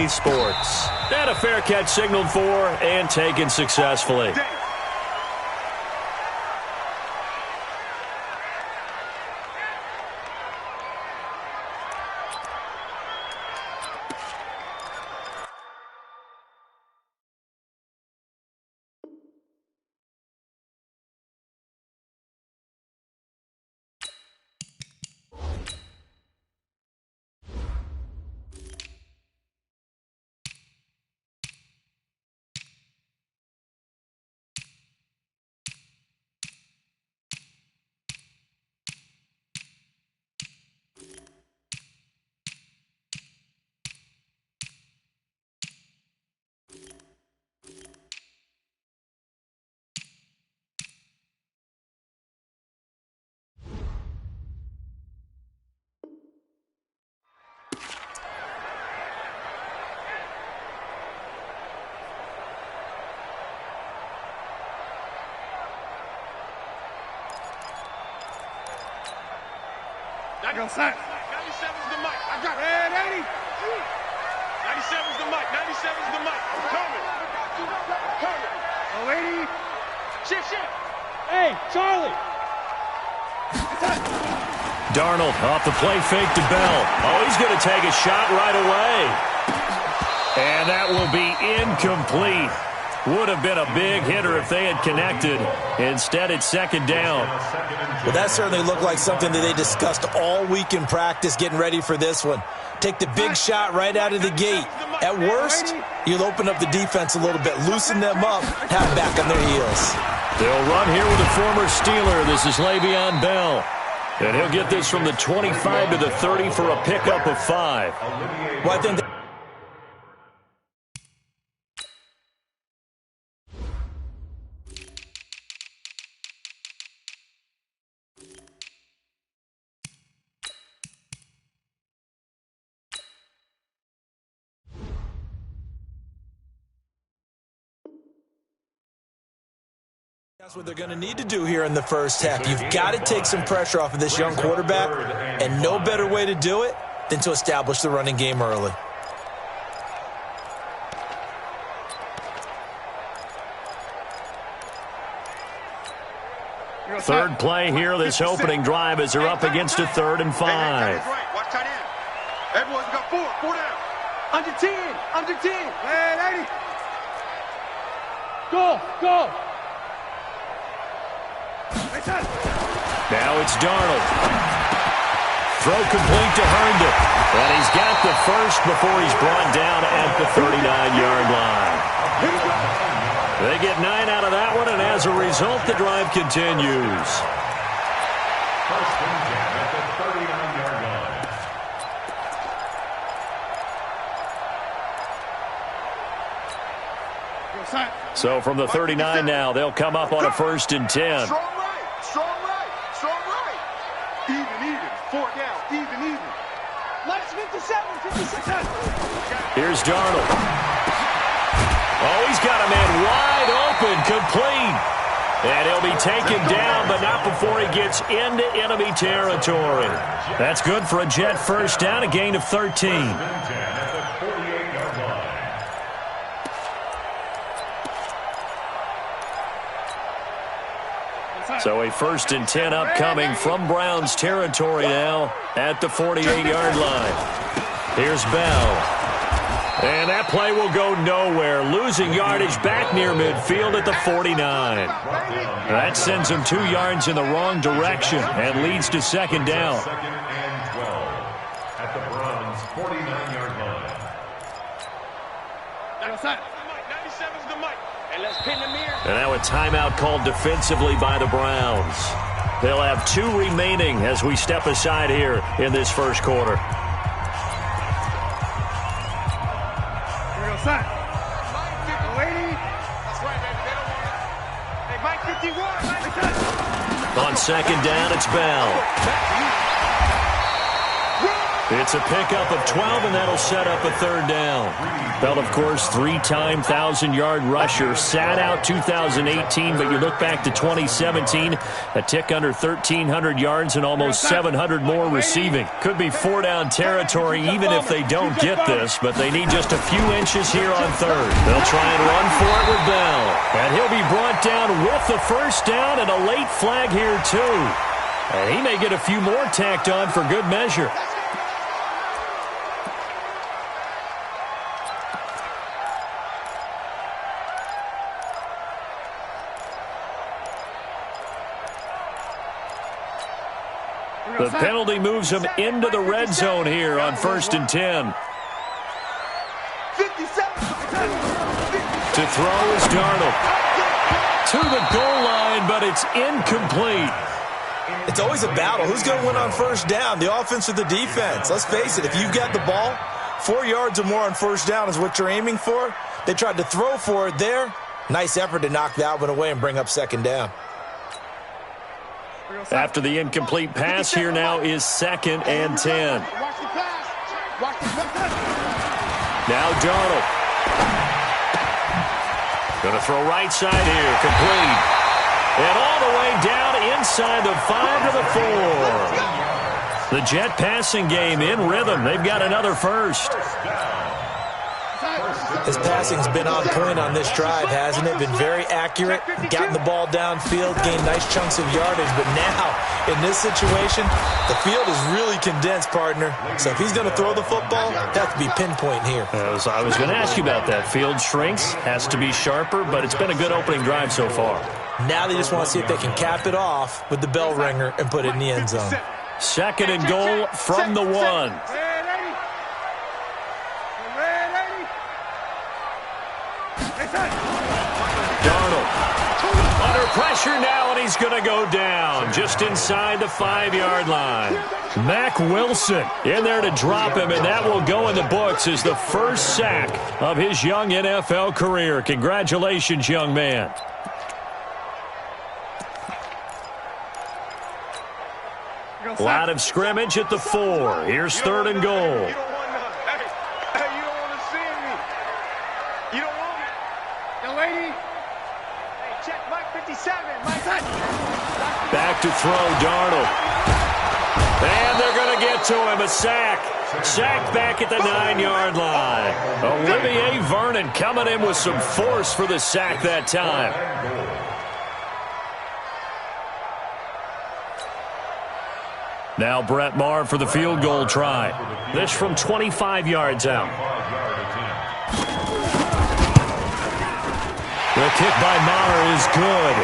EA Sports. And a fair catch signaled for and taken successfully. I go set. 97's the mic. I got it. 80. 97's the mic. 97's the mic. I'm coming. Oh, 80. Shift. Hey, Charlie. Darnold off the play fake to Bell. Oh, he's going to take a shot right away. And that will be incomplete. Would have been a big hitter if they had connected. Instead, it's second down. Well, that certainly looked like something that they discussed all week in practice getting ready for this one. Take the big shot right out of the gate. At worst, you'll open up the defense a little bit, loosen them up, have them back on their heels. They'll run here with a former Steeler. This is Le'Veon Bell. And he'll get this from the 25 to the 30 for a pickup of 5. Well, I think that's what they're going to need to do here in the first half. You've got to take some pressure off of this young quarterback, and no better way to do it than to establish the running game early. Third play here, this opening drive, as they're up against a 3rd and 5. Watch tight end. Everyone's got 4 down. Under 10. Hey, 80. Go. Now it's Darnold. Throw complete to Herndon. And he's got the first before he's brought down at the 39-yard line. They get 9 out of that one, and as a result, the drive continues. First and 10 at the 39-yard line. So from the 39 now, they'll come up on a 1st and 10. Strong right. Even. 4 down. Even. Let's 57. Here's Darnold. Oh, he's got a man wide open, complete. And he'll be taken down, but not before he gets into enemy territory. That's good for a Jet first down, a gain of 13. So a 1st and 10 upcoming from Browns territory now at the 48-yard line. Here's Bell. And that play will go nowhere. Losing yardage back near midfield at the 49. That sends him 2 yards in the wrong direction and leads to second down. Second and 12 at the Browns' 49-yard line. 97's the mic. And let's pin the mirror. And now a timeout called defensively by the Browns. They'll have 2 remaining as we step aside here in this first quarter. Set. Lady. That's right, baby. They don't want it. Hey, Mike 51. On second down, it's Bell. It's a pickup of 12, and that'll set up a third down. Bell, of course, three-time 1,000-yard rusher. Sat out 2018, but you look back to 2017, a tick under 1,300 yards and almost 700 more receiving. Could be four-down territory even if they don't get this, but they need just a few inches here on third. They'll try and run for it with Bell. And he'll be brought down with the first down and a late flag here, too. And he may get a few more tacked on for good measure. The penalty moves him into the red zone here on 1st and 10. To throw is Darnold. To the goal line, but it's incomplete. It's always a battle. Who's going to win on first down, the offense or the defense? Let's face it, if you've got the ball, 4 yards or more on first down is what you're aiming for. They tried to throw for it there. Nice effort to knock that one away and bring up second down. After the incomplete pass, here now is 2nd and 10. Now Darnold. Going to throw right side here, complete. And all the way down inside the 5 to the 4. The Jet passing game in rhythm. They've got another first. His passing's been on point on this drive, hasn't it? Been very accurate, gotten the ball downfield, gained nice chunks of yardage. But now, in this situation, the field is really condensed, partner. So if he's going to throw the football, that has to be pinpoint here. I was going to ask you about that. Field shrinks, has to be sharper, but it's been a good opening drive so far. Now they just want to see if they can cap it off with the bell ringer and put it in the end zone. 2nd and goal from the 1. Darnold under pressure now, and he's going to go down just inside the 5-yard line. Mack Wilson in there to drop him, and that will go in the books as the first sack of his young NFL career. Congratulations, young man. Line of scrimmage at the 4. Here's 3rd and goal. Back to throw, Darnold. And they're going to get to him, a sack. Sacked back at the 9-yard line. Olivier Vernon coming in with some force for the sack that time. Now Brett Maher for the field goal try. This from 25 yards out. The kick by Maher is good.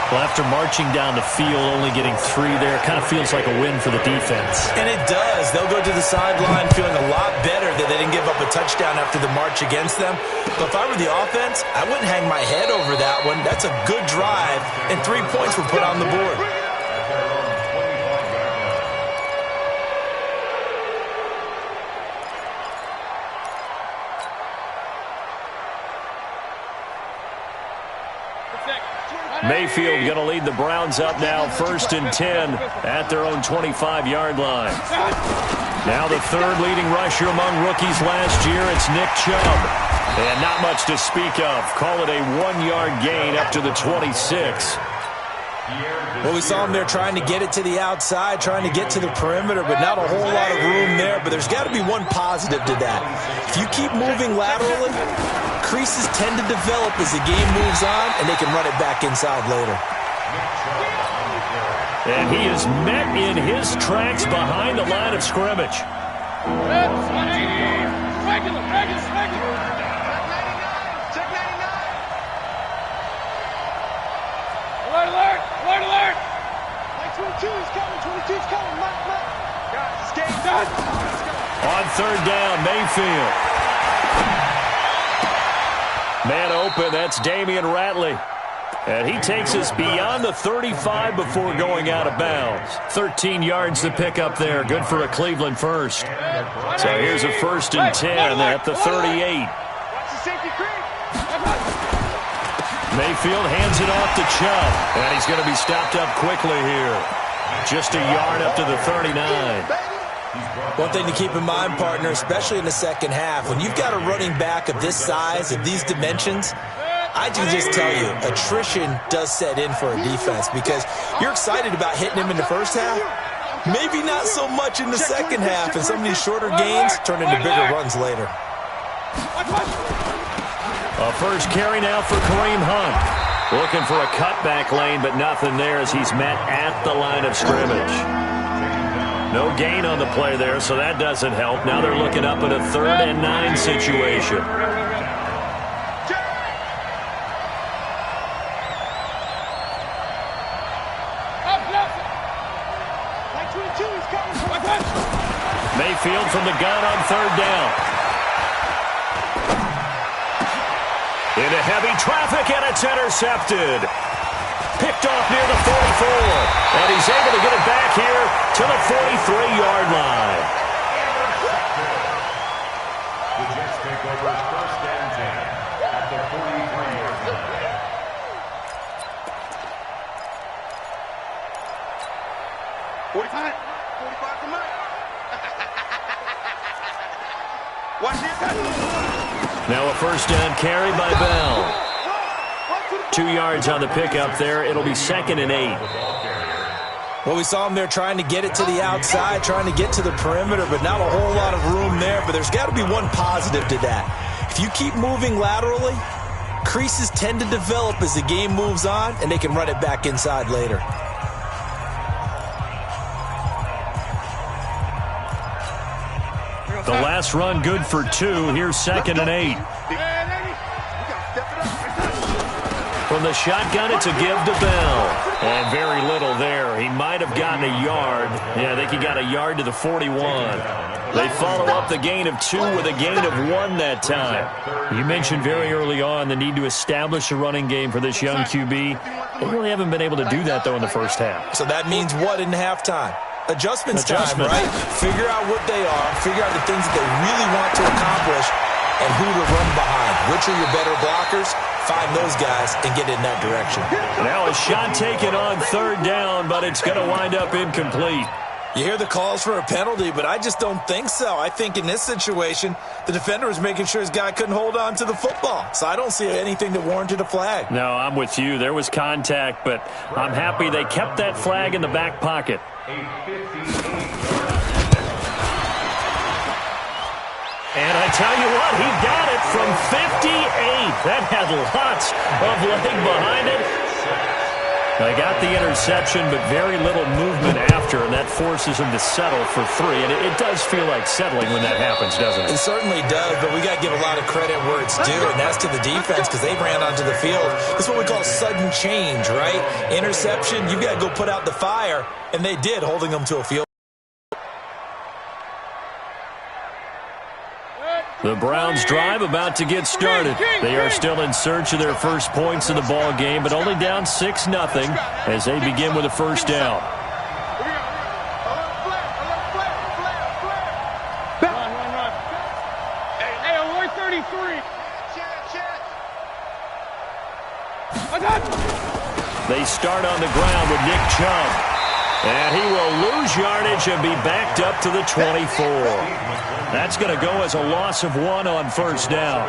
Well, after marching down the field, only getting 3 there, kind of feels like a win for the defense. And it does. They'll go to the sideline feeling a lot better that they didn't give up a touchdown after the march against them. But if I were the offense, I wouldn't hang my head over that one. That's a good drive, and 3 points were put on the board. Mayfield going to lead the Browns up now, 1st and 10 at their own 25-yard line. Now the 3rd leading rusher among rookies last year, it's Nick Chubb. And not much to speak of. Call it a 1-yard gain up to the 26. Well, we saw him there trying to get it to the outside, trying to get to the perimeter, but not a whole lot of room there. But there's got to be one positive to that. If you keep moving laterally, creases tend to develop as the game moves on, and they can run it back inside later. And he is met in his tracks behind the line of scrimmage. Alert! Alert! Alert! 22's coming! 22's coming! Guys, this game's done! On 3rd down, Mayfield. Man open, that's Damian Ratley. And he takes us beyond the 35 before going out of bounds. 13 yards to pick up there. Good for a Cleveland first. So here's a 1st and 10 at the 38. Watch the safety creep! Mayfield hands it off to Chubb. And he's going to be stopped up quickly here. Just a yard up to the 39. One thing to keep in mind, partner, especially in the second half, when you've got a running back of this size, of these dimensions, I can just tell you, attrition does set in for a defense because you're excited about hitting him in the first half. Maybe not so much in the second half, and some of these shorter gains turn into bigger runs later. A first carry now for Kareem Hunt. Looking for a cutback lane, but nothing there as he's met at the line of scrimmage. No gain on the play there, so that doesn't help. Now they're looking up at a 3rd and 9 situation. Mayfield from the gun on 3rd down. Into heavy traffic, and it's intercepted. Picked off near the 44. And he's able to get it back here to the 43-yard line. The Jets take over 1st and 10 at the 43-yard line. Now a first down carry by Bell. 2 yards on the pickup there. It'll be 2nd and 8. Well, we saw him there trying to get it to the outside, trying to get to the perimeter, but not a whole lot of room there. But there's got to be one positive to that. If you keep moving laterally, creases tend to develop as the game moves on, and they can run it back inside later. The last run good for 2. Here's 2nd and 8. From the shotgun, it's a give to Bell. And very little there. He might have gotten a yard. Yeah, I think he got a yard to the 41. They follow up the gain of 2 with a gain of 1 that time. You mentioned very early on the need to establish a running game for this young QB. They really haven't been able to do that, though, in the first half. So that means what in halftime? Adjustment time, right? Figure out what they are, figure out the things that they really want to accomplish, and who to run behind. Which are your better blockers? Find those guys and get in that direction. Now a shot taken on 3rd down, but it's going to wind up incomplete. You hear the calls for a penalty, but I just don't think so. I think in this situation, the defender was making sure his guy couldn't hold on to the football. So I don't see anything that warranted a flag. No, I'm with you. There was contact, but I'm happy they kept that flag in the back pocket. And I tell you what, he got it from 58. That had lots of leg behind it. They got the interception, but very little movement after, and that forces him to settle for 3. And it does feel like settling when that happens, doesn't it? It certainly does, but we got to give a lot of credit where it's due, and that's to the defense because they ran onto the field. This is what we call sudden change, right? Interception, you got to go put out the fire, and they did, holding them to a field. The Browns drive about to get started. They are still in search of their first points in the ball game, but only down 6-0 as they begin with a first down. Hey, alert 33. They start on the ground with Nick Chubb. And he will lose yardage and be backed up to the 24. That's going to go as a loss of 1 on first down.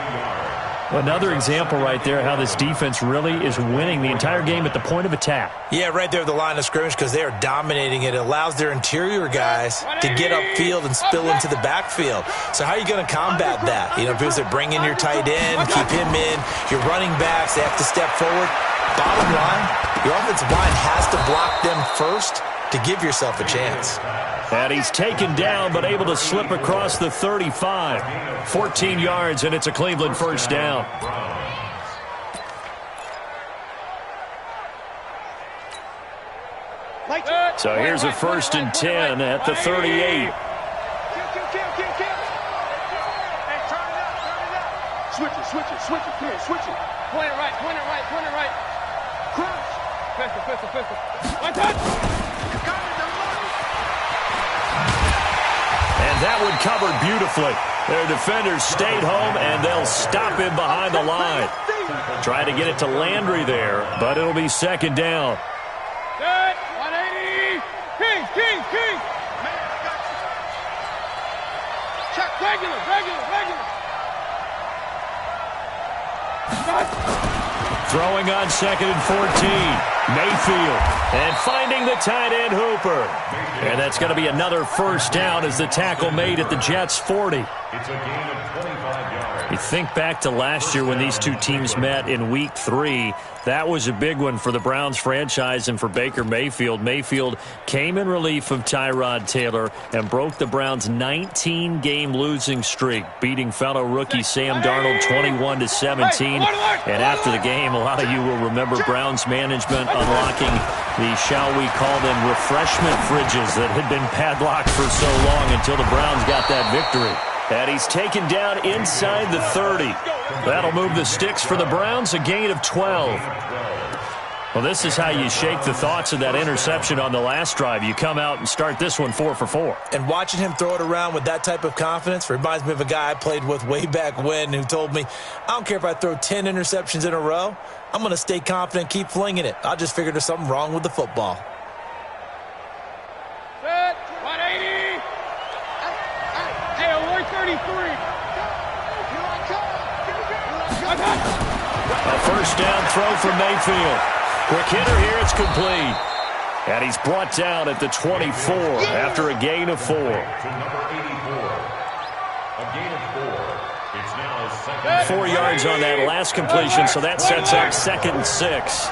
Another example right there how this defense really is winning the entire game at the point of attack. Yeah, right there at the line of scrimmage because they are dominating it. It allows their interior guys to get upfield and spill into the backfield. So how are you going to combat that? You know, because they bring in your tight end, keep him in. Your running backs, they have to step forward. Bottom line, your offensive line has to block them first to give yourself a chance. And he's taken down but able to slip across the 35. 14 yards, and it's a Cleveland first down. So here's a 1st and 10 at the 38. Switch it. Come here, switch it. Point it right. Crouch. Pistol. One touch. And that one covered beautifully. Their defenders stayed home, and they'll stop him behind the line. Try to get it to Landry there, but it'll be 2nd down. Good. 180. King. Check, regular. Throwing on 2nd and 14. Mayfield. And finding the tight end Hooper. And that's going to be another first down as the tackle made at the Jets' 40. It's a gain of 25 yards. You think back to last year when these two teams met in Week 3. That was a big one for the Browns franchise and for Baker Mayfield. Mayfield came in relief of Tyrod Taylor and broke the Browns' 19-game losing streak, beating fellow rookie Sam Darnold 21-17. And after the game, a lot of you will remember Browns management unlocking the, shall we call them, refreshment fridges that had been padlocked for so long until the Browns got that victory. And he's taken down inside the 30. That'll move the sticks for the Browns, a gain of 12. Well, this is how you shake the thoughts of that interception on the last drive. You come out and start this one 4 for 4. And watching him throw it around with that type of confidence reminds me of a guy I played with way back when who told me, I don't care if I throw 10 interceptions in a row, I'm going to stay confident, keep flinging it. I just figured there's something wrong with the football. Set, 180. JOR 33. A first down throw from Mayfield. Quick hitter here, it's complete. And he's brought down at the 24 after a gain of 4. To number 84. A gain of 4. It's now his second. 4 yards on that last completion, so that sets up 2nd and 6.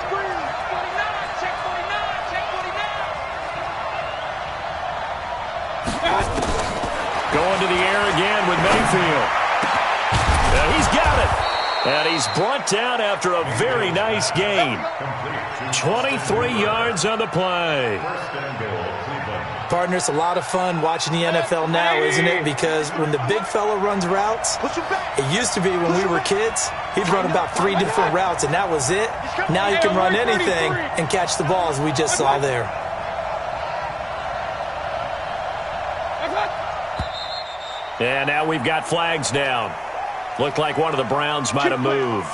Going to the air again with Mayfield. He's got it. And he's brought down after a very nice gain. 23 yards on the play. Partner, it's a lot of fun watching the NFL now, isn't it? Because when the big fella runs routes, it used to be when we were kids, he'd run about 3 different routes, and that was it. Now he can run anything and catch the ball, as we just saw there. And now we've got flags down. Looked like one of the Browns might have moved.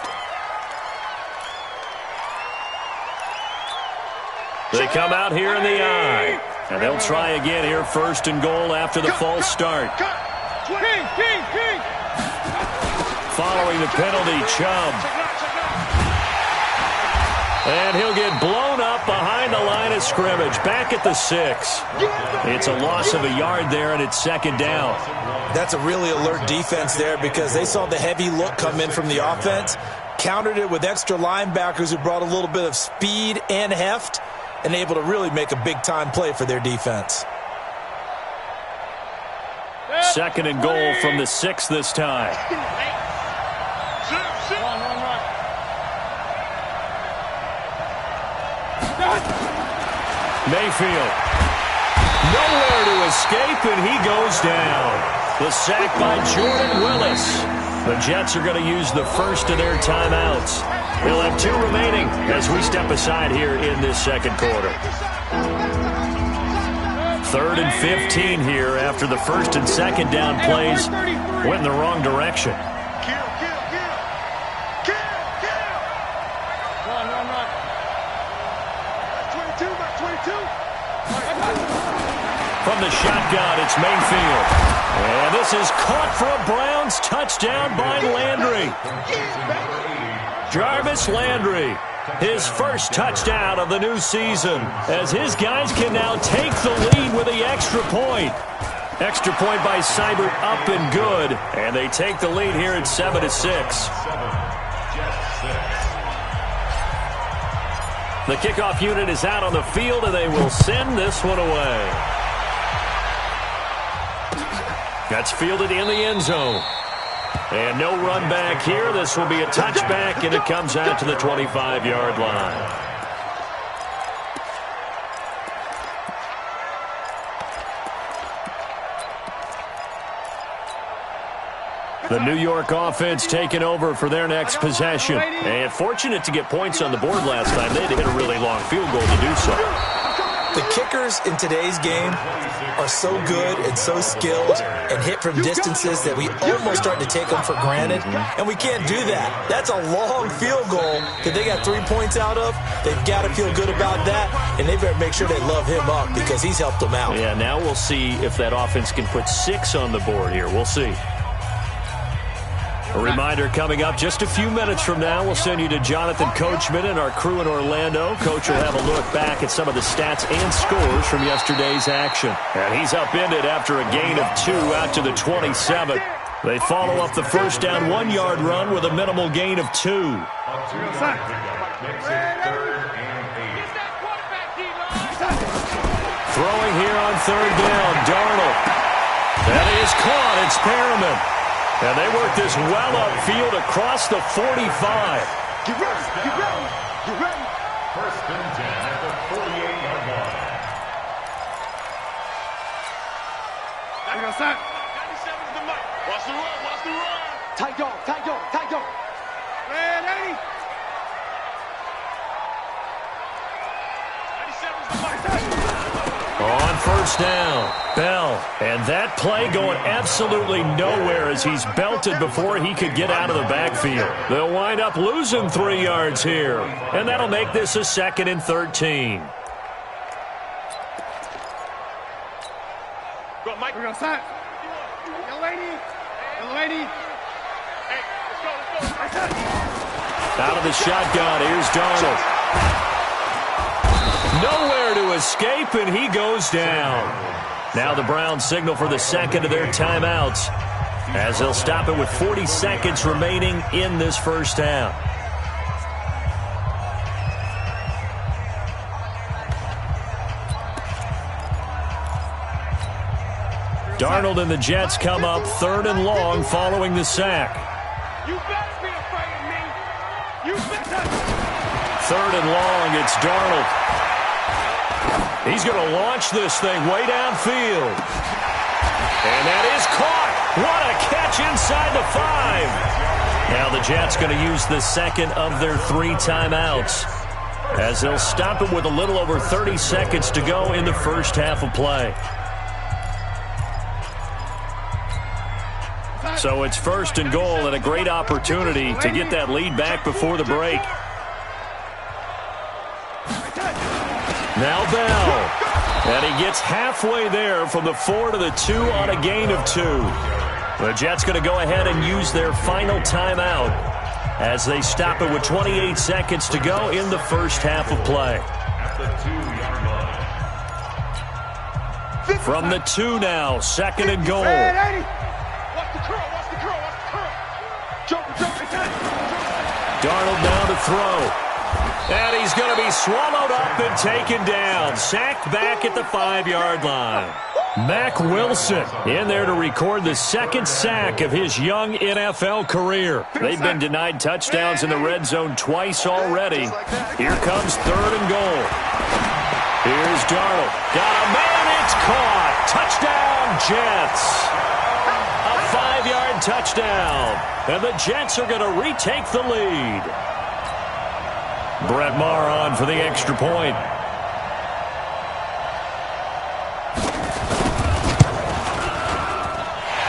They come out here in the eye. And they'll try again here, 1st and goal after the false start. Following the penalty, Chubb. And he'll get blown up behind the line of scrimmage, back at the 6. It's a loss of a yard there, and it's 2nd down. That's a really alert defense there because they saw the heavy look come in from the offense, countered it with extra linebackers who brought a little bit of speed and heft, and able to really make a big-time play for their defense. 2nd and goal from the 6 this time. Mayfield. Nowhere to escape, and he goes down. The sack by Jordan Willis. The Jets are going to use the first of their timeouts. They'll have 2 remaining as we step aside here in this 2nd quarter. 3rd and 15 here after the 1st and 2nd down plays went in the wrong direction. From the shotgun, it's Mayfield. And this is caught for a Browns touchdown by Landry. Jarvis Landry, his first touchdown of the new season, as his guys can now take the lead with the extra point. Extra point by Seibert, up and good. And they take the lead here at 7-6. The kickoff unit is out on the field, and they will send this one away. That's fielded in the end zone. And no run back here. This will be a touchback, and it comes out to the 25-yard line. The New York offense taking over for their next possession. And fortunate to get points on the board last time. They had to hit a really long field goal to do so. The kickers in today's game are so good and so skilled and hit from distances that we almost start to take them for granted, and we can't do that. That's a long field goal that they got 3 points out of. They've got to feel good about that, and they better make sure they love him up because he's helped them out. Yeah, now we'll see if that offense can put 6 on the board here. We'll see. A reminder coming up just a few minutes from now, we'll send you to Jonathan Coachman and our crew in Orlando. Coach will have a look back at some of the stats and scores from yesterday's action. And he's upended after a gain of 2 out to the 27. They follow up the first down 1-yard run with a minimal gain of 2. Throwing here on third down, Darnold. That is caught. It's Perriman. And they work this well upfield across the 45. Get ready, get ready, get ready. First and 10 at the 48-yard line. 97's the mic. Watch the run, watch the run. Tight dog, tight dog, tight dog. Red 80. 97's the mic. On first down, Bell. And that play going absolutely nowhere as he's belted before he could get out of the backfield. They'll wind up losing 3 yards here. And that'll make this a 2nd and 13. Go, Mike. We're going to set. Young lady. Young lady. Hey, let's go, let's go. Out of the shotgun, here's Darnold. Nowhere to escape, and he goes down. Now the Browns signal for the second of their timeouts as they'll stop it with 40 seconds remaining in this first half. Darnold and the Jets come up 3rd and long following the sack. You better be afraid of me. You better. 3rd and long, it's Darnold. He's going to launch this thing way downfield. And that is caught. What a catch inside the 5. Now the Jets going to use the second of their 3 timeouts as they'll stop it with a little over 30 seconds to go in the first half of play. So it's 1st and goal and a great opportunity to get that lead back before the break. Now Bell. And he gets halfway there from the 4 to the 2 on a gain of 2. The Jets going to go ahead and use their final timeout as they stop it with 28 seconds to go in the first half of play. At the 2-yard line. From the 2 now, 2nd and goal. Red 80. Watch the curl, watch the curl, watch the curl. Jump, jump, Darnold now to throw. And he's going to be swallowed up and taken down. Sacked back at the 5-yard line. Mack Wilson in there to record the 2nd sack of his young NFL career. They've been denied touchdowns in the red zone twice already. Here comes 3rd and goal. Here's Darnold. Got a man, it's caught. Touchdown, Jets. A 5-yard touchdown. And the Jets are going to retake the lead. Brett Maher on for the extra point.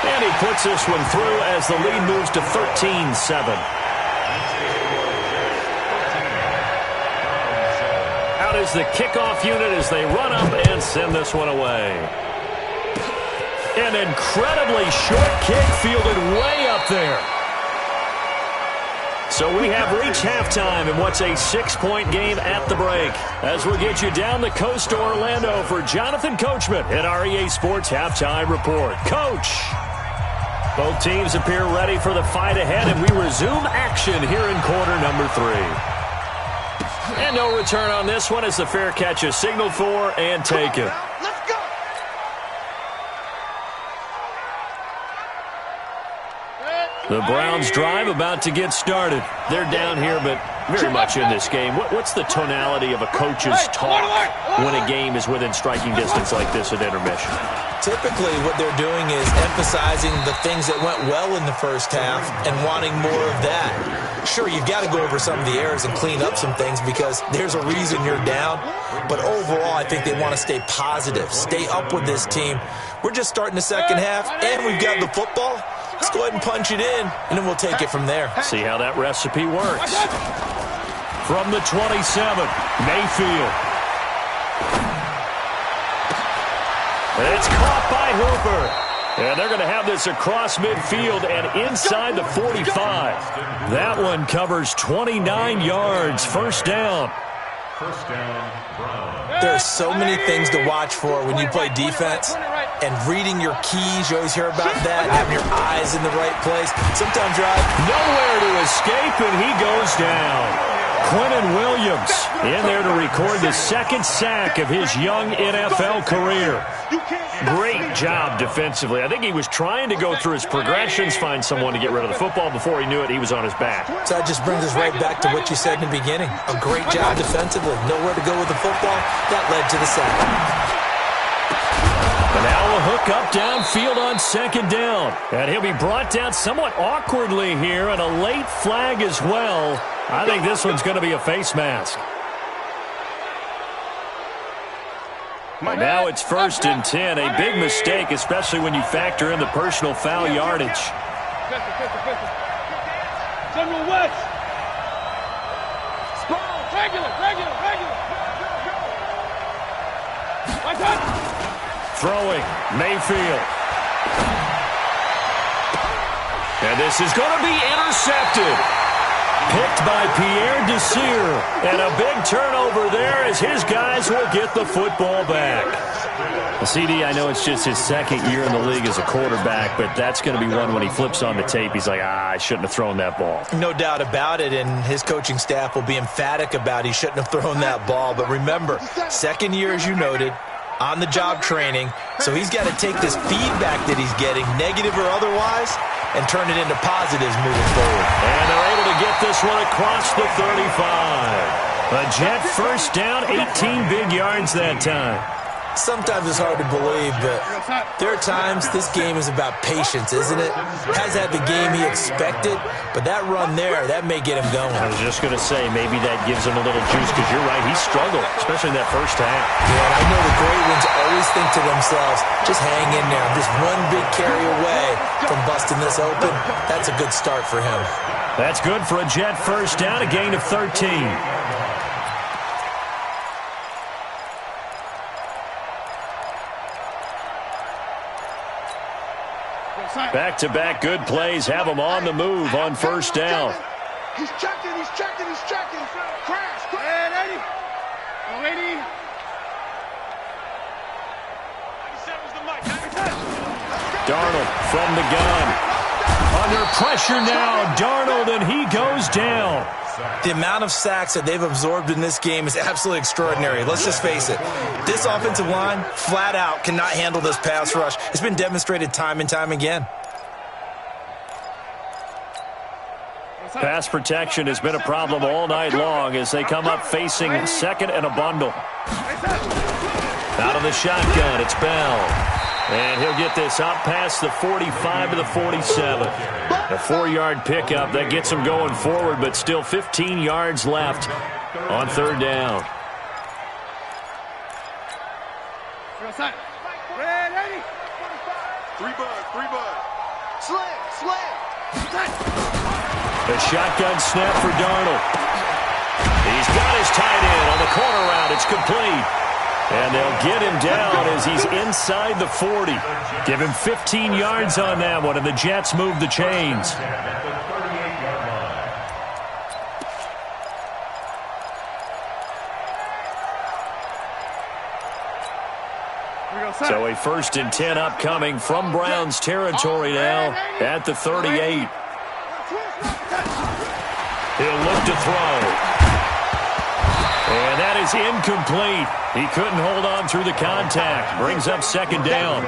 And he puts this one through as the lead moves to 13-7. Out is the kickoff unit as they run up and send this one away. An incredibly short kick fielded way up there. So we have reached halftime in what's a 6-point game at the break. As we'll get you down the coast to Orlando for Jonathan Coachman at REA Sports Halftime Report. Coach, both teams appear ready for the fight ahead, and we resume action here in quarter number 3. And no return on this one as the fair catch is signaled for and taken. Let's go. The Browns drive about to get started. They're down here, but very much in this game. What's the tonality of a coach's talk when a game is within striking distance like this at intermission? Typically, what they're doing is emphasizing the things that went well in the first half and wanting more of that. Sure, you've got to go over some of the errors and clean up some things because there's a reason you're down. But overall, I think they want to stay positive, stay up with this team. We're just starting the second half, and we've got the football. Let's go ahead and punch it in, and then we'll take it from there. See how that recipe works. From the 27, Mayfield. It's caught by Hooper. And they're going to have this across midfield and inside the 45. That one covers 29 yards. First down. First down, Brown. There are so many things to watch for when you play defense. And reading your keys, you always hear about that, having your eyes in the right place. Sometimes you're nowhere to escape, and he goes down. Quinnen Williams in there to record the second sack of his young NFL career. Great job defensively. I think he was trying to go through his progressions, find someone to get rid of the football. Before he knew it, he was on his back. So that just brings us right back to what you said in the beginning. A great job defensively. Nowhere to go with the football. That led to the sack. And now a hook up downfield on second down. And he'll be brought down somewhat awkwardly here, and a late flag as well. I think this one's going to be a face mask. And now it's 1st and 10. A big mistake, especially when you factor in the personal foul yardage. General West. Regular. Throwing, Mayfield. And this is going to be intercepted. Picked by Pierre Desir. And a big turnover there as his guys will get the football back. Well, CD, I know it's just his second year in the league as a quarterback, but that's going to be one when he flips on the tape. He's like, I shouldn't have thrown that ball. No doubt about it, and his coaching staff will be emphatic about he shouldn't have thrown that ball. But remember, second year, as you noted, on-the-job training, so he's got to take this feedback that he's getting, negative or otherwise, and turn it into positives moving forward. And they're able to get this one across the 35. A Jet first down, 18 big yards that time. Sometimes it's hard to believe, but there are times this game is about patience, isn't it? Has had the game he expected, but that run there, that may get him going. I was just going to say, maybe that gives him a little juice, because you're right, he struggled, especially in that first half. Yeah, and I know the great ones always think to themselves, just hang in there. Just one big carry away from busting this open. That's a good start for him. That's good for a Jet first down, a gain of 13. Back-to-back good plays have him on the move on first down. He's checking. Crash. And Eddie. Lady. Darnold from the gun. Under pressure now, Darnold, and he goes down. The amount of sacks that they've absorbed in this game is absolutely extraordinary. Let's just face it. This offensive line, flat out, cannot handle this pass rush. It's been demonstrated time and time again. Pass protection has been a problem all night long as they come up facing second and a bundle. Out of the shotgun, it's Bell. And he'll get this up past the 45 to the 47. A 4-yard pickup that gets him going forward, but still 15 yards left on third down. Three bud. Slam. A shotgun snap for Darnold. He's got his tight end on the corner route. It's complete. And they'll get him down as he's inside the 40. Give him 15 yards on that one, and the Jets move the chains. So a 1st and 10 upcoming from Browns territory now at the 38. He'll look to throw. And that is incomplete. He couldn't hold on through the contact. Brings up second down.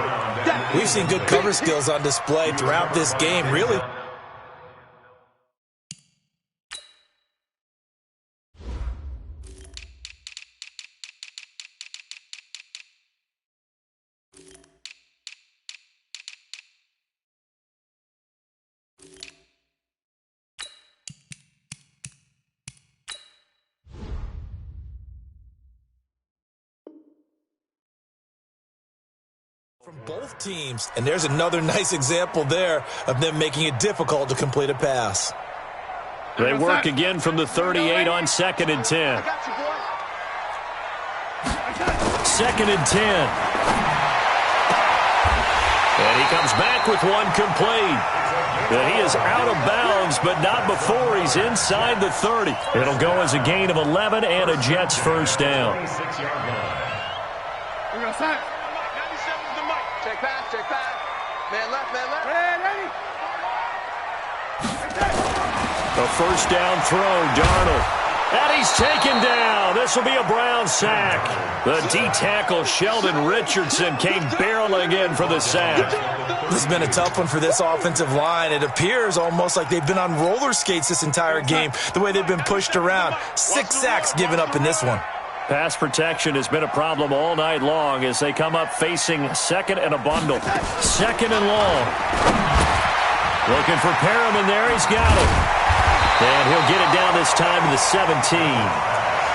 We've seen good cover skills on display throughout this game, really. From both teams, and there's another nice example there of them making it difficult to complete a pass. They work again from the 38 on 2nd and 10. 2nd and 10. And he comes back with one complete. And he is out of bounds, but not before he's inside the 30. It'll go as a gain of 11 and a Jets first down. We go sack. Check pass, check pass. Man left, man left. Ready. A first down throw, Darnold. And he's taken down. This will be a Brown sack. The D-tackle Sheldon Richardson came barreling in for the sack. This has been a tough one for this offensive line. It appears almost like they've been on roller skates this entire game, the way they've been pushed around. 6 sacks given up in this one. Pass protection has been a problem all night long as they come up facing second and a bundle. 2nd and long. Looking for Perriman there. He's got it. And he'll get it down this time to the 17.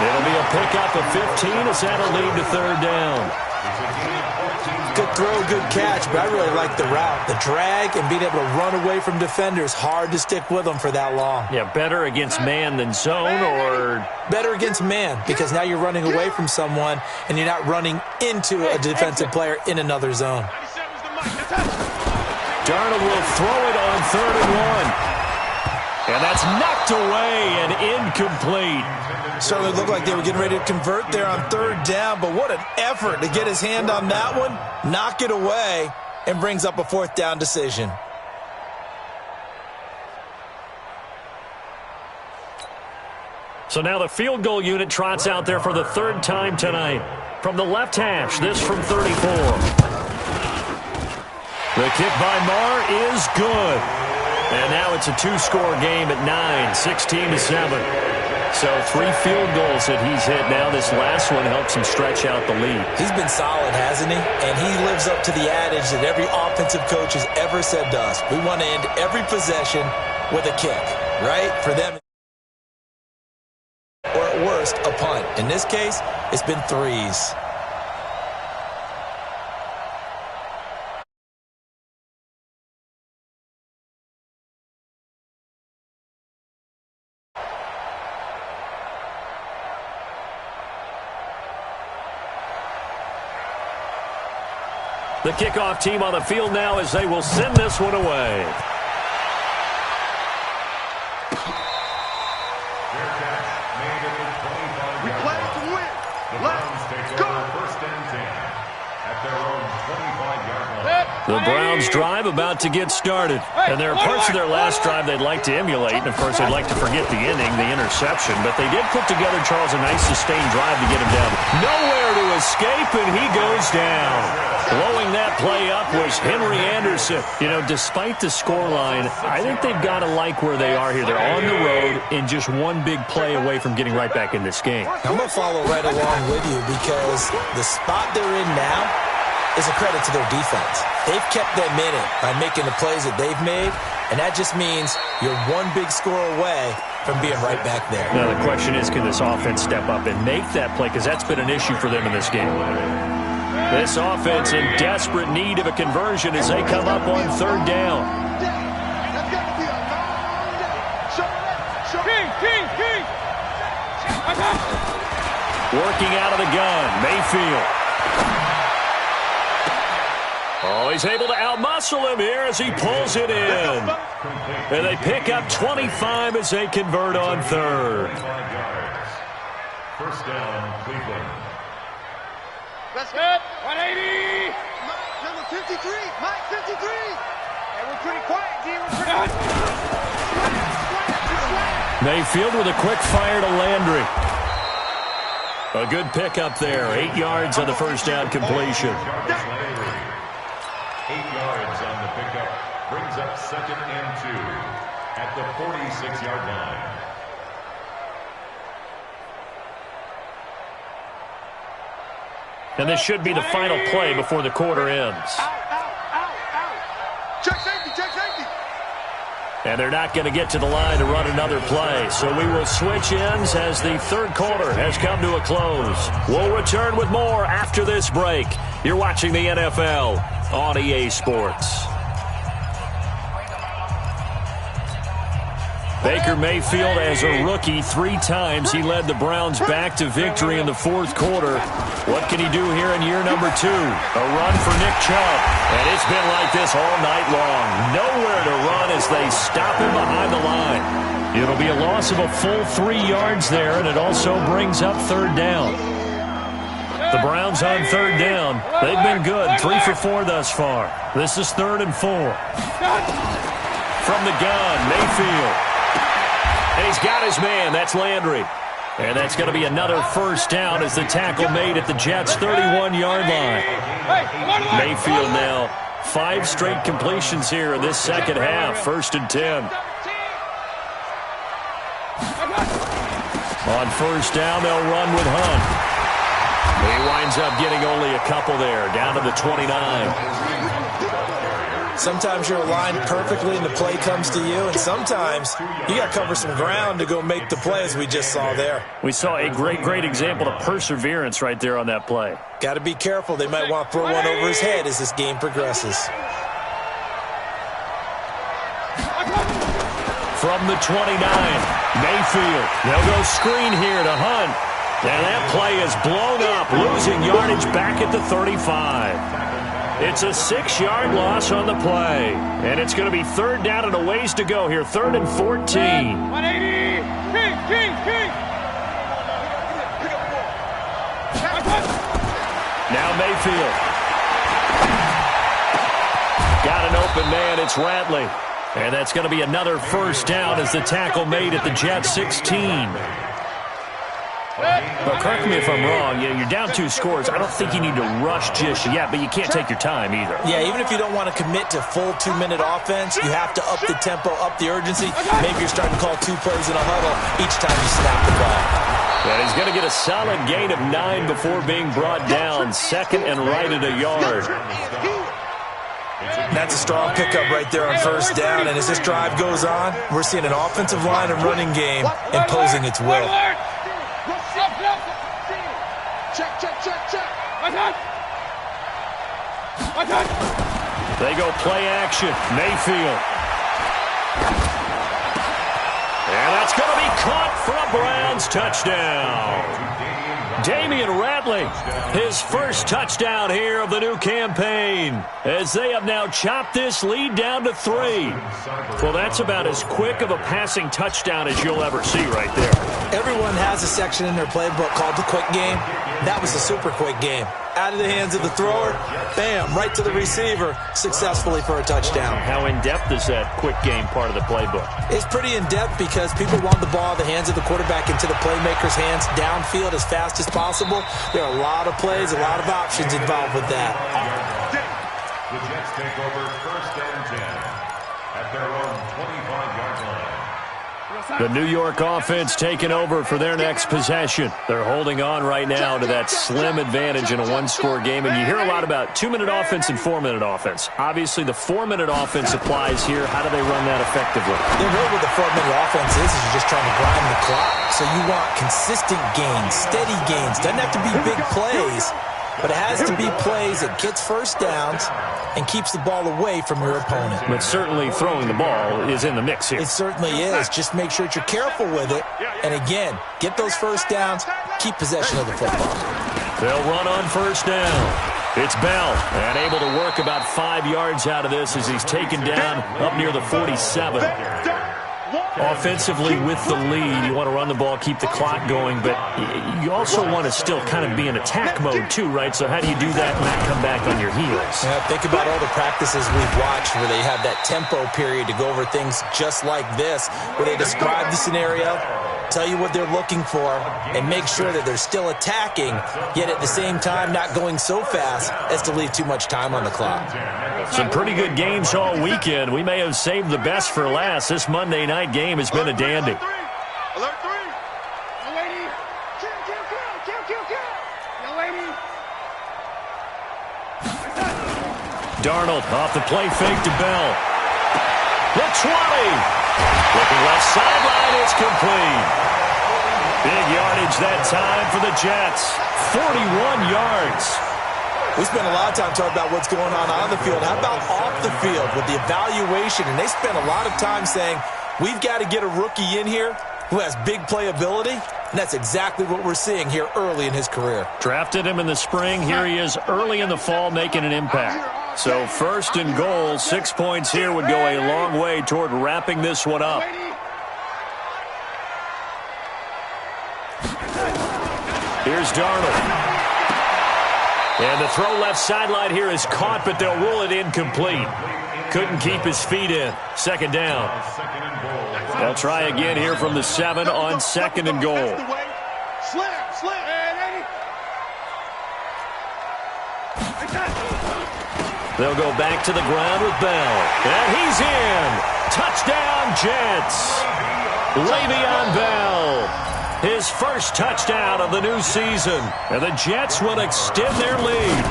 It'll be a pickup of 15 as that'll lead to 3rd down. Good throw, good catch, but I really like the route. The drag and being able to run away from defenders, hard to stick with them for that long. Yeah, better against man than zone, or better against man, because now you're running away from someone and you're not running into a defensive player in another zone. Darnold will throw it on 3rd and 1. And that's knocked away and incomplete. Certainly looked like they were getting ready to convert there on 3rd down, but what an effort to get his hand on that one, knock it away, and brings up a 4th down decision. So now the field goal unit trots out there for the 3rd time tonight. From the left hash, this from 34. The kick by Marr is good. And now it's a 2-score game at 9, 16-7. So 3 field goals that he's hit now. This last one helps him stretch out the lead. He's been solid, hasn't he? And he lives up to the adage that every offensive coach has ever said to us. We want to end every possession with a kick, right? For them, or at worst, a punt. In this case, it's been 3s. The kickoff team on the field now as they will send this one away. We play to win. Let's go. First and 10 at their own 25-yard line. The Browns drive about to get started. And there are parts of their last drive they'd like to emulate. And, of course, they'd like to forget the inning, the interception. But they did put together, Charles, a nice sustained drive to get him down. Nowhere to escape, and he goes down. Blowing that play up was Henry Anderson. You know, despite the scoreline, I think they've got to like where they are here. They're on the road and just one big play away from getting right back in this game. I'm going to follow right along with you because the spot they're in now is a credit to their defense. They've kept them in it by making the plays that they've made, and that just means you're one big score away from being right back there. Now, the question is, can this offense step up and make that play? Because that's been an issue for them in this game. This offense in desperate need of a conversion as they come up on 3rd down. King. Working out of the gun, Mayfield. Oh, he's able to outmuscle him here as he pulls it in. And they pick up 25 as they convert on 3rd. First down, Cleveland. Let's go. 180. Number 53. Mike 53. Hey, we're pretty quiet, D. We're pretty Mayfield with a quick fire to Landry. A good pickup there. 8 yards on the first down completion. 8 yards on the pickup. Brings up 2nd and 2 at the 46-yard line. And this should be the final play before the quarter ends. Out. Check safety. And they're not going to get to the line to run another play. So we will switch ends as the 3rd quarter has come to a close. We'll return with more after this break. You're watching the NFL on EA Sports. Baker Mayfield, as a rookie, 3 times he led the Browns back to victory in the fourth quarter. What can he do here in year number 2? A run for Nick Chubb. And it's been like this all night long. Nowhere to run as they stop him behind the line. It'll be a loss of a full 3 yards there, and it also brings up third down. The Browns on third down. They've been good, 3 for 4 thus far. This is 3rd and 4. From the gun, Mayfield. And he's got his man. That's Landry. And that's going to be another first down as the tackle made at the Jets' 31-yard line. Mayfield now 5 straight completions here in this second half. 1st and 10. On first down, they'll run with Hunt. He winds up getting only a couple there, down to the 29. Sometimes you're aligned perfectly and the play comes to you, and sometimes you got to cover some ground to go make the play, as we just saw there. We saw a great example of perseverance right there on that play. Got to be careful. They might want to throw one over his head as this game progresses. From the 29, Mayfield. They'll go screen here to Hunt. And that play is blown up, losing yardage back at the 35. It's a 6-yard loss on the play. And it's going to be third down and a ways to go here. 3rd and 14. 180. King. Now Mayfield. Got an open man. It's Ratley. And that's going to be another first down as the tackle made at the Jets' 16. Well, correct me if I'm wrong. You're down 2 scores. I don't think you need to rush just yet, but you can't take your time either. Yeah, even if you don't want to commit to full 2-minute offense, you have to up the tempo, up the urgency. Maybe you're starting to call 2 plays in a huddle each time you snap the ball. And he's going to get a solid gain of 9 before being brought down. 2nd and right at a yard. That's a strong pickup right there on first down. And as this drive goes on, we're seeing an offensive line and running game imposing its will. They go play action. Mayfield. And that's going to be caught for a Browns touchdown. Damian Ratley, his first touchdown here of the new campaign, as they have now chopped this lead down to 3. Well, that's about as quick of a passing touchdown as you'll ever see right there. Everyone has a section in their playbook called the quick game. That was a super quick game. Out of the hands of the thrower, bam, right to the receiver, successfully for a touchdown. How in-depth is that quick game part of the playbook? It's pretty in-depth because people want the ball in the hands of the quarterback into the playmaker's hands downfield as fast as possible. There are a lot of plays, a lot of options involved with that. The Jets take over 1st and 10 at their own 25-yard line. The New York offense taking over for their next possession. They're holding on right now to that slim advantage in a 1-score game. And you hear a lot about 2-minute offense and 4-minute offense. Obviously, the 4-minute offense applies here. How do they run that effectively? The real with the 4-minute offense is you're just trying to grind the clock. So you want consistent gains, steady gains. Doesn't have to be big plays, but it has to be plays that gets first downs and keeps the ball away from your opponent. But certainly throwing the ball is in the mix here. It certainly is. Just make sure that you're careful with it. And again, get those first downs, keep possession of the football. They'll run on first down. It's Bell, and able to work about 5 yards out of this as he's taken down up near the 47. Offensively with the lead, you want to run the ball, keep the clock going, but you also want to still kind of be in attack mode too, right? So how do you do that and not come back on your heels? Yeah, think about all the practices we've watched where they have that tempo period to go over things just like this, where they describe the scenario, tell you what they're looking for, and make sure that they're still attacking, yet at the same time not going so fast as to leave too much time on the clock. Some pretty good games all weekend. We may have saved the best for last. This Monday night game has been a dandy. Alert 3. Young lady. Young lady. Darnold off the play fake to Bell. The 20. Looking left sideline, it's complete. Big yardage that time for the Jets. 41 yards. We spend a lot of time talking about what's going on the field. How about off the field with the evaluation? And they spend a lot of time saying, we've got to get a rookie in here who has big playability. And that's exactly what we're seeing here early in his career. Drafted him in the spring. Here he is early in the fall making an impact. So first and goal, 6 points here would go a long way toward wrapping this one up. Here's Darnold. And the throw left sideline here is caught, but they'll rule it incomplete. Couldn't keep his feet in. Second down. They'll try again here from the 7 on second and goal. They'll go back to the ground with Bell. And he's in. Touchdown, Jets. Le'Veon Bell. His first touchdown of the new season. And the Jets will extend their lead.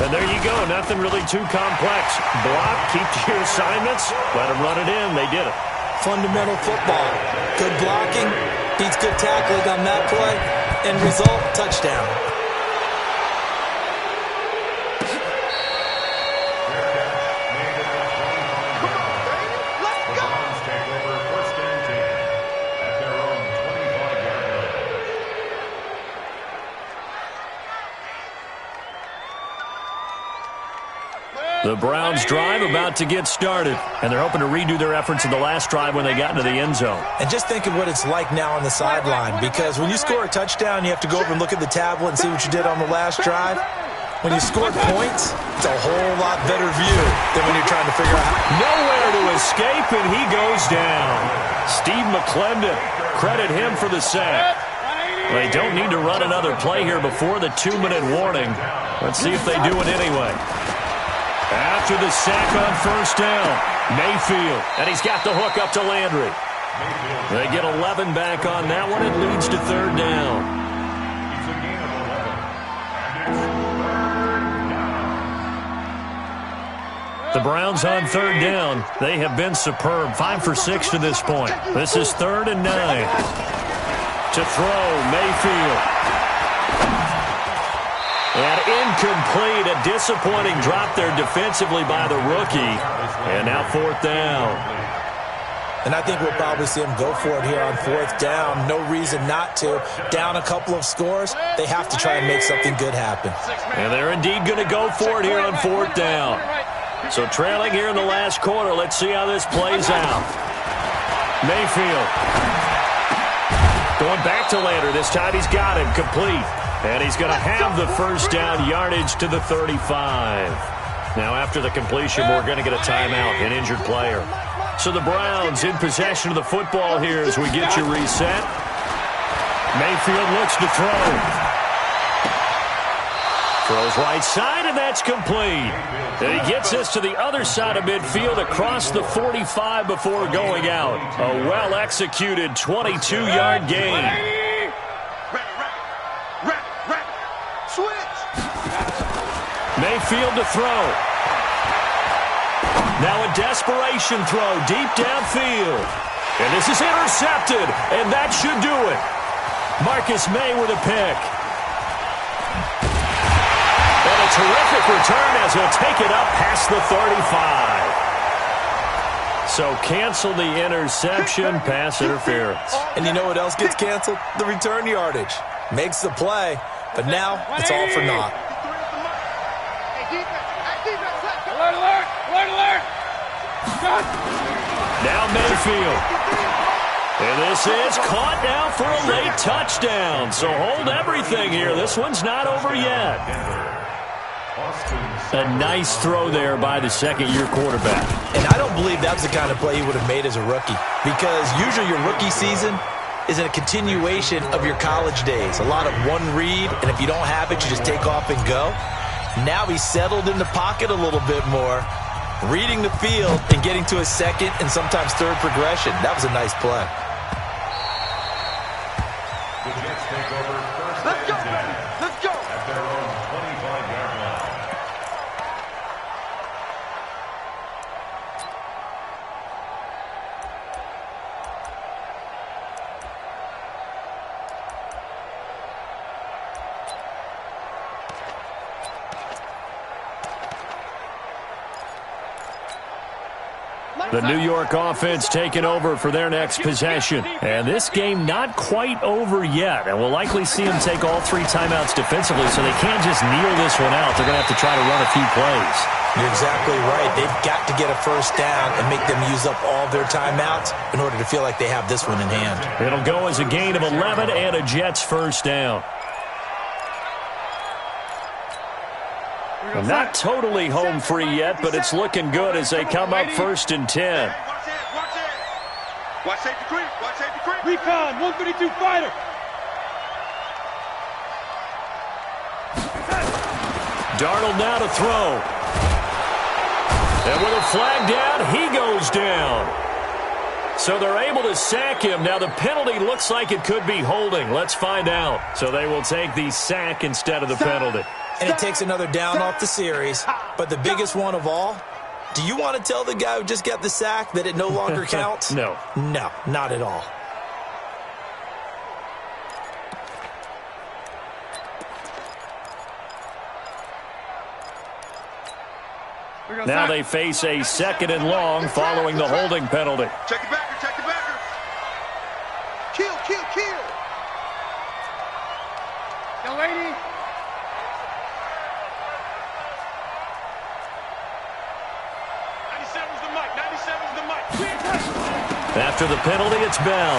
And there you go. Nothing really too complex. Block, keep to your assignments, let them run it in. They did it. Fundamental football. Good blocking, beats good tackling on that play. End result, touchdown. The Browns drive about to get started, and they're hoping to redo their efforts in the last drive when they got into the end zone. And just think of what it's like now on the sideline, because when you score a touchdown, you have to go over and look at the tablet and see what you did on the last drive. When you score points, it's a whole lot better view than when you're trying to figure out. Nowhere to escape, and he goes down. Steve McClendon, credit him for the sack. They don't need to run another play here before the 2-minute warning. Let's see if they do it anyway. After the sack on first down, Mayfield, and he's got the hook up to Landry. They get 11 back on that one. It leads to third down. The Browns on third down. They have been superb. 5 for 6 to this point. This is 3rd and 9. To throw, Mayfield. And incomplete, a disappointing drop there defensively by the rookie. And now 4th down. And I think we'll probably see him go for it here on 4th down. No reason not to. Down a couple of scores, they have to try and make something good happen. And they're indeed going to go for it here on 4th down. So trailing here in the last quarter, let's see how this plays out. Mayfield. Going back to Landry. This time he's got him complete. And he's going to have the first down yardage to the 35. Now, after the completion, we're going to get a timeout, an injured player. So the Browns in possession of the football here as we get you reset. Mayfield looks to throw. Throws right side, and that's complete. And he gets us to the other side of midfield across the 45 before going out. A well-executed 22-yard gain. Mayfield to throw. Now a desperation throw deep downfield. And this is intercepted, and that should do it. Marcus May with a pick. And a terrific return as he'll take it up past the 35. So cancel the interception, pass interference. And you know what else gets canceled? The return yardage. Makes the play, but now it's all for naught. Alert! Alert! Alert! Now Mayfield. And this is caught now for a late touchdown. So hold everything here. This one's not over yet. A nice throw there by the second-year quarterback. And I don't believe that's the kind of play he would have made as a rookie, because usually your rookie season is a continuation of your college days. A lot of one read, and if you don't have it, you just take off and go. Now he's settled in the pocket a little bit more, reading the field and getting to his second and sometimes third progression. That was a nice play. The Jets take over first and 10 at their own 25-yard line. The New York offense taking over for their next possession. And this game not quite over yet. And we'll likely see them take all 3 timeouts defensively, so they can't just kneel this one out. They're going to have to try to run a few plays. You're exactly right. They've got to get a first down and make them use up all their timeouts in order to feel like they have this one in hand. It'll go as a gain of 11 and a Jets first down. Not totally home free yet, but it's looking good as they come up 1st and 10. Watch safety creep. Watch safety creep. Recon, 132 fighter. Darnold now to throw. And with a flag down, he goes down. So they're able to sack him. Now the penalty looks like it could be holding. Let's find out. So they will take the sack instead of the penalty. And it takes another down off the series. But the biggest one of all, do you want to tell the guy who just got the sack that it no longer counts? No. No, not at all. Now they face a 2nd and long following the holding penalty. Check it backer, check it backer. Kill, kill, kill. Young lady. 97's the mic, 97's the mic. After the penalty, it's Bell.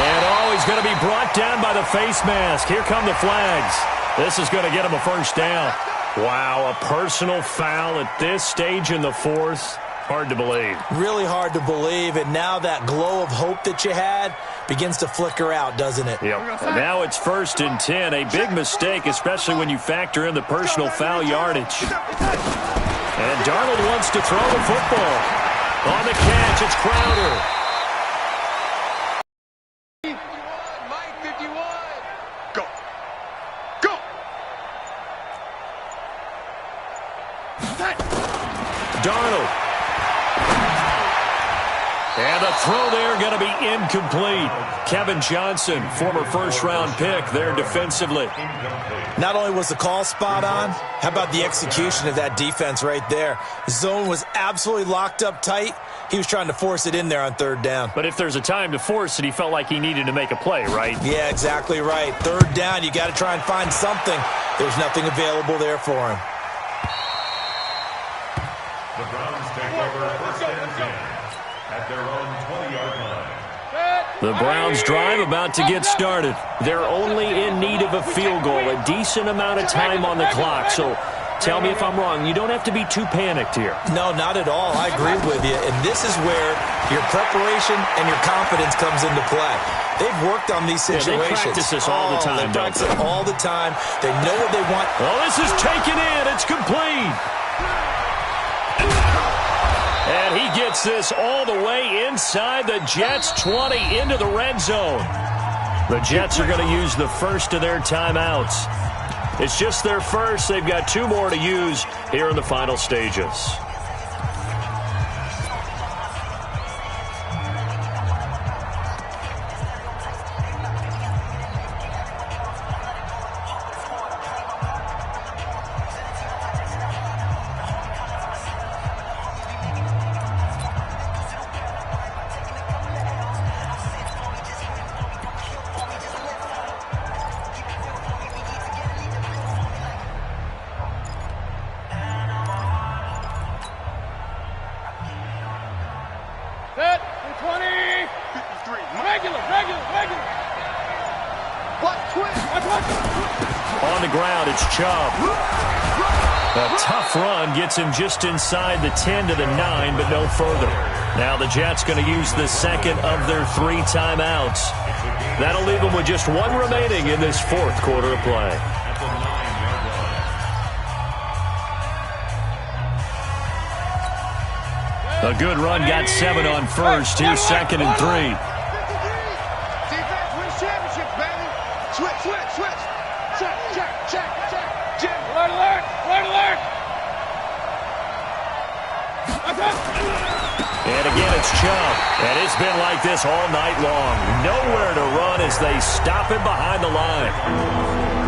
And he's going to be brought down by the face mask. Here come the flags. This is going to get him a first down. Wow, a personal foul at this stage in the 4th. Hard to believe. Really hard to believe, and now that glow of hope that you had begins to flicker out, doesn't it? Yep. And now it's 1st and 10. A big mistake, especially when you factor in the personal foul yardage. And Darnold wants to throw the football. On the catch, it's Crowder. Mike 51. Go. Go. Darnold. And the throw there going to be incomplete. Kevin Johnson, former first-round pick there defensively. Not only was the call spot on, how about the execution of that defense right there? Zone was absolutely locked up tight. He was trying to force it in there on 3rd down. But if there's a time to force it, he felt like he needed to make a play, right? Yeah, exactly right. 3rd down, you got to try and find something. There's nothing available there for him. The Browns take over 1st and 10 at their own 20-yard line. The Browns drive about to get started. They're only in need of a field goal, a decent amount of time on the clock. So tell me if I'm wrong. You don't have to be too panicked here. No, not at all. I agree with you. And this is where your preparation and your confidence comes into play. They've worked on these situations. They practice this all the time, They practice it all the time. They know what they want. Oh, this is taken in. It's complete. And he gets this all the way inside the Jets' 20 into the red zone. The Jets are going to use the first of their timeouts. It's just their first. They've got 2 more to use here in the final stages. Set, 20. 53. Regular. What? Twist. On the ground, it's Chubb. A tough run gets him just inside the 10 to the 9, but no further. Now the Jets going to use the second of their 3 timeouts. That'll leave them with just 1 remaining in this 4th quarter of play. A good run got 7 on first. Here's 2nd and 3. Defense wins championships, baby. Switch. Check. Jim, alert. And again, it's Chubb. And it's been like this all night long. Nowhere to run as they stop him behind the line.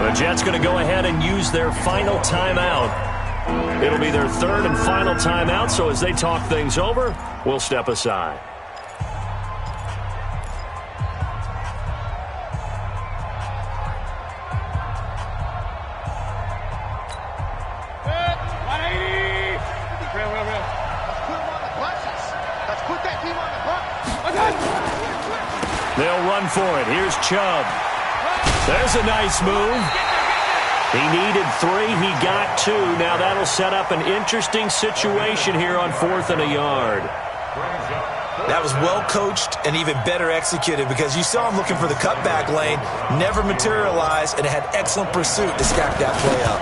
The Jets going to go ahead and use their final timeout. It'll be their third and final timeout, so as they talk things over, we'll step aside. They'll run for it. Here's Chubb. There's a nice move. He needed 3. He got 2. Now that'll set up an interesting situation here on 4th and a yard. That was well coached and even better executed because you saw him looking for the cutback lane, never materialized, and had excellent pursuit to stack that play up.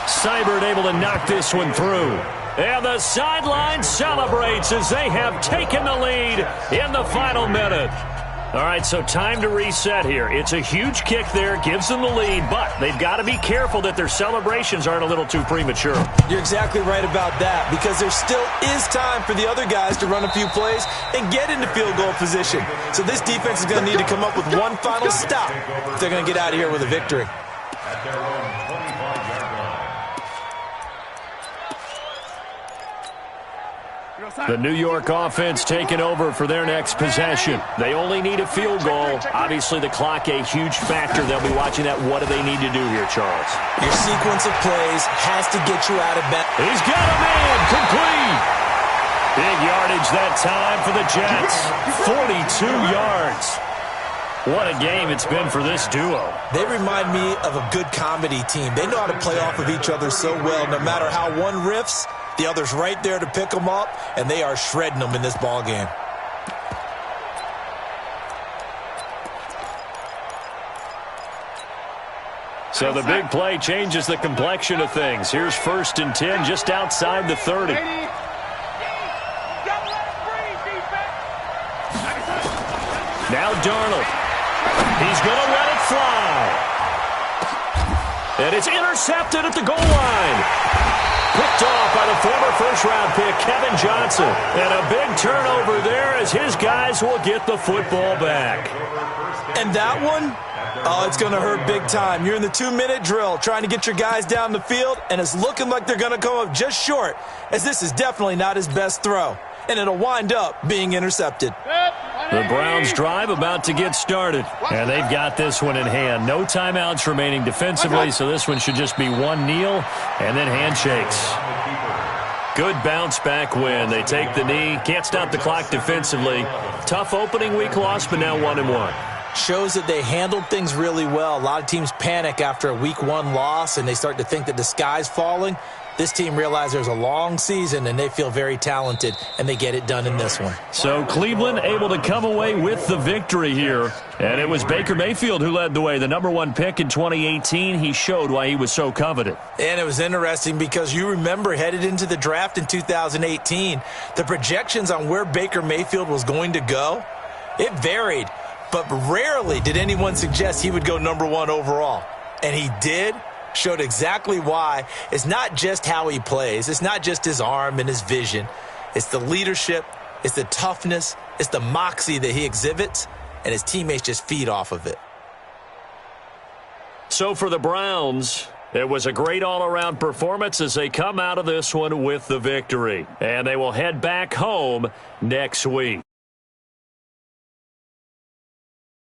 Seibert able to knock this one through. And the sideline celebrates as they have taken the lead in the final minute. All right, so time to reset here. It's a huge kick there, gives them the lead, but they've got to be careful that their celebrations aren't a little too premature. You're exactly right about that because there still is time for the other guys to run a few plays and get into field goal position. So this defense is going to need to come up with one final stop if they're going to get out of here with a victory. At their own 25-yard line. The New York offense taking over for their next possession. They only need a field goal. Obviously, the clock a huge factor. They'll be watching that. What do they need to do here, Charles? Your sequence of plays has to get you out of bed. He's got a man complete. Big yardage that time for the Jets. 42 yards. What a game it's been for this duo. They remind me of a good comedy team. They know how to play off of each other so well. No matter how one riffs, the other's right there to pick them up, and they are shredding them in this ball game. So the big play changes the complexion of things. Here's 1st and 10 just outside the 30. Now Darnold. He's going to let it fly. And it's intercepted at the goal line. Picked off by the former first-round pick, Kevin Johnson. And a big turnover there as his guys will get the football back. And that one, oh, it's going to hurt big time. You're in the 2-minute drill trying to get your guys down the field, and it's looking like they're going to come up just short, as this is definitely not his best throw. And it'll wind up being intercepted. The Browns drive about to get started. And they've got this one in hand. No timeouts remaining defensively, so this one should just be one kneel and then handshakes. Good bounce back win. They take the knee. Can't stop the clock defensively. Tough opening week loss, but now 1-1. Shows that they handled things really well. A lot of teams panic after a week 1 loss, and they start to think that the sky's falling. This team realizes there's a long season, and they feel very talented, and they get it done in this one. So Cleveland able to come away with the victory here. And it was Baker Mayfield who led the way. The #1 pick in 2018, he showed why he was so coveted. And it was interesting because you remember headed into the draft in 2018, the projections on where Baker Mayfield was going to go, it varied. But rarely did anyone suggest he would go #1 overall. And he did. Showed exactly why. It's not just how he plays. It's not just his arm and his vision. It's the leadership. It's the toughness. It's the moxie that he exhibits. And his teammates just feed off of it. So for the Browns, it was a great all-around performance as they come out of this one with the victory. And they will head back home next week.